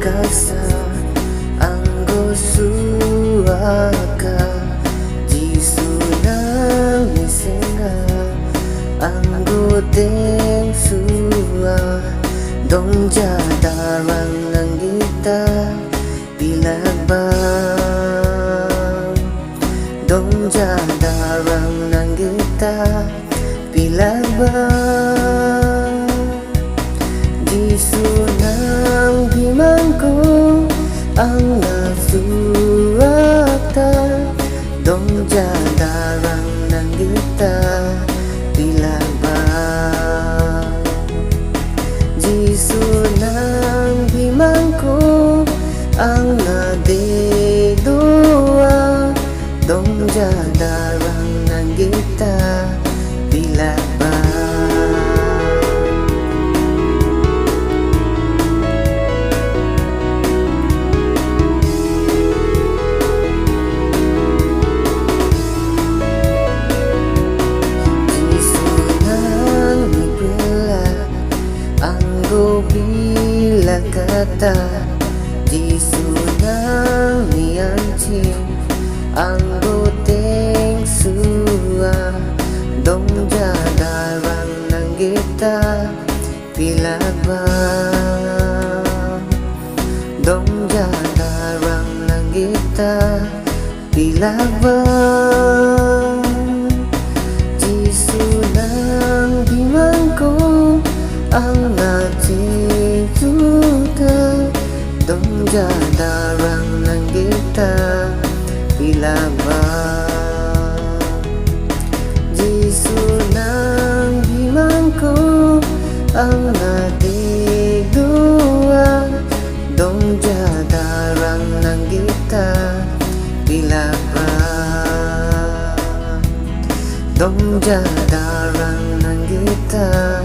kasa anggo suaka jisunang misenga anggo teng sua dong jadarang nang kita bilabang dong jadarang nang kita bilabang jisunang bimangku ang nasuata dong jadarang nang kita bilabang jisunang bimangku ang nadedua dong jadarang nang kita bilabang bila kata jisunang nianci anggo teng sua dong jadarang nang kita bilabang dong jadarang nang kita bilabang jisunang bimangku ang natin tuta dong jadarang nang kita bilabang jisunang bimangku ang natin dua dong jadarang nang kita bilabang dong jadarang nang kita